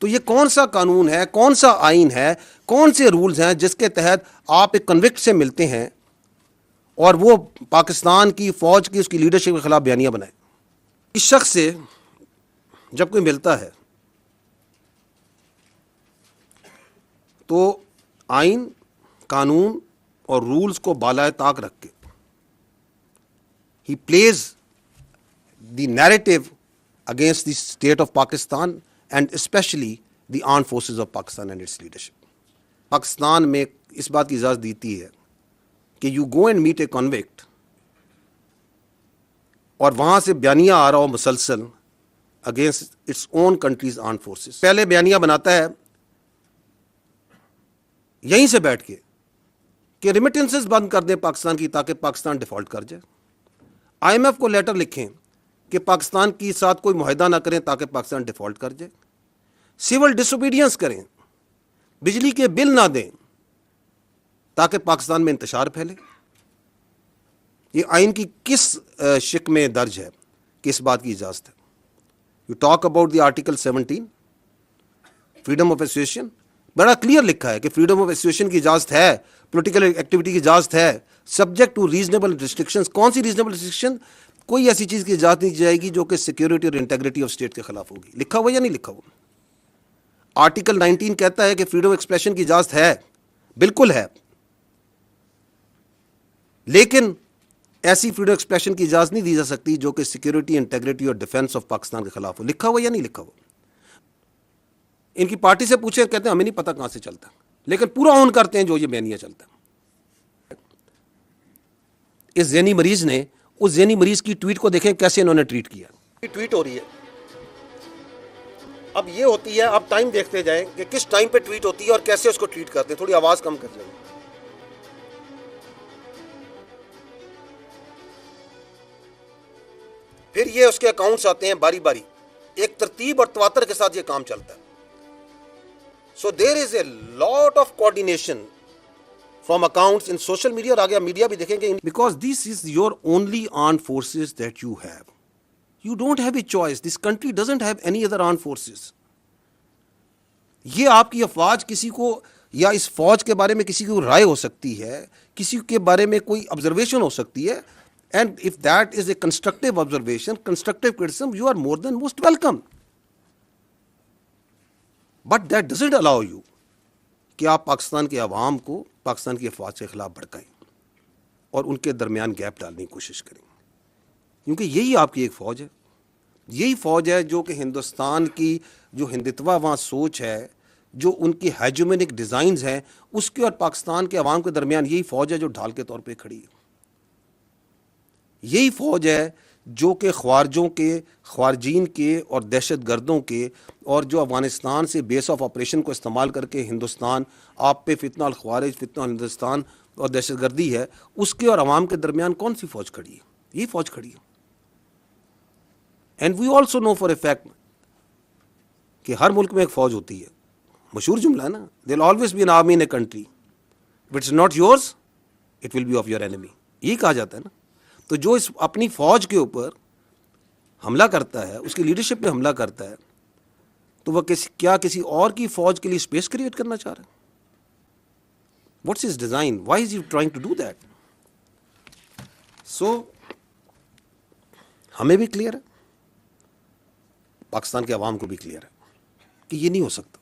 تو یہ کون سا قانون ہے، کون سا آئین ہے، کون سے رولز ہیں جس کے تحت آپ ایک کنوکٹ سے ملتے ہیں اور وہ پاکستان کی فوج کی اس کی لیڈرشپ کے خلاف بیانیہ بنائے؟ اس شخص سے جب کوئی ملتا ہے تو آئین، قانون اور رولز کو بالائے طاق رکھ کے ہی please the narrative against the state of Pakistan and especially the arm forces of Pakistan and its leadership. Pakistan میں اس بات کی اجازت دیتی ہے کہ you go and meet a convict اور وہاں سے بیانیہ آ رہا ہو مسلسل against its own country's arm forces. پہلے بیانیہ بناتا ہے یہیں سے بیٹھ کے کہ ریمیٹنسز بند کر دیں پاکستان کی تاکہ پاکستان ڈیفالٹ کر جائے. آئی ایم ایف کو لیٹر لکھیں کہ پاکستان کے ساتھ کوئی معاہدہ نہ کریں تاکہ پاکستان ڈیفالٹ کر جائے. سول ڈس اوبیڈینس کریں، بجلی کے بل نہ دیں تاکہ پاکستان میں انتشار پھیلے. یہ آئین کی کس شق میں درج ہے کہ اس بات کی اجازت ہے؟ You talk about the article 17 freedom of association, بڑا کلیئر لکھا ہے کہ فریڈم آف ایسوسیشن کی اجازت ہے، پولیٹیکل ایکٹیویٹی کی اجازت ہے، سبجیکٹ ٹو ریزنیبل ریسٹرکشنز. کون سی ریزنیبل ریسٹرکشن؟ کوئی ایسی چیز کی اجازت نہیں دی جائے گی جو کہ سیکیورٹی اور انٹیگریٹی آف اسٹیٹ کے خلاف ہوگی. لکھا ہوا یا نہیں لکھا ہوا؟ آرٹیکل 19 کہتا ہے کہ فریڈم آف ایکسپریشن کی اجازت ہے، بالکل ہے، لیکن ایسی فریڈم آف ایکسپریشن کی اجازت نہیں دی جا سکتی جو کہ سیکیورٹی، انٹیگریٹی اور ڈیفنس آف پاکستان کے خلاف ہو. لکھا ہوا یا نہیں لکھا ہوا؟ ان کی پارٹی سے پوچھیں، کہتے ہیں ہمیں نہیں پتہ کہاں سے چلتا، لیکن پورا آن کرتے ہیں جو یہ بیانیہ چلتا ہے. اس ذہنی مریض نے اس ذہنی مریض کی ٹویٹ کو دیکھیں کیسے انہوں نے ٹویٹ کیا. ٹویٹ ہو رہی ہے، اب یہ ہوتی ہے، اب ٹائم دیکھتے جائیں کہ کس ٹائم پہ ٹویٹ ہوتی ہے اور کیسے اس کو ٹویٹ کرتے ہیں. تھوڑی آواز کم کر لیں. پھر یہ اس کے اکاؤنٹس آتے ہیں باری باری، ایک ترتیب اور تواتر کے ساتھ یہ کام چلتا ہے. So there is a lot of coordination from accounts in social media, اور آگے میڈیا بھی دیکھیں گے، because this is your only arm forces that you have. You don't have a choice. This country doesn't have any other arm forces. یہ آپ کی افواج کسی کو، یا اس فوج کے بارے میں کسی کو رائے ہو سکتی ہے، کسی کے بارے میں کوئی آبزرویشن ہو سکتی ہے، and if that is a constructive observation, constructive criticism, you are more than most welcome. But that doesn't allow you کہ آپ پاکستان کے عوام کو پاکستان کی افواج کے خلاف بھڑکائیں اور ان کے درمیان گیپ ڈالنے کی کوشش کریں، کیونکہ یہی آپ کی ایک فوج ہے. یہی فوج ہے جو کہ ہندوستان کی جو ہندتوا وہاں سوچ ہے، جو ان کی ہیجومینک ڈیزائنز ہیں، اس کے اور پاکستان کے عوام کے درمیان یہی فوج ہے جو ڈھال کے طور پہ کھڑی ہے. یہی فوج ہے جو کہ خوارجوں کے، خوارجین کے اور دہشت گردوں کے، اور جو افغانستان سے بیس آف آپریشن کو استعمال کر کے ہندوستان آپ پہ فتنہ الخوارج، فتنہ ہندوستان اور دہشت گردی ہے، اس کے اور عوام کے درمیان کون سی فوج کھڑی ہے؟ یہی فوج کھڑی ہے. And we also know for a fact کہ ہر ملک میں ایک فوج ہوتی ہے. مشہور جملہ ہے نا، there will always be an army in a country, if it's not yours it will be of your enemy. یہی کہا جاتا ہے نا. تو جو اس اپنی فوج کے اوپر حملہ کرتا ہے، اس کی لیڈرشپ پہ حملہ کرتا ہے، تو وہ کیا کسی اور کی فوج کے لیے اسپیس کریٹ کرنا چاہ رہا ہے؟ What's his design? Why is you trying to do that? So ہمیں بھی کلیئر ہے، پاکستان کے عوام کو بھی کلیئر ہے کہ یہ نہیں ہو سکتا.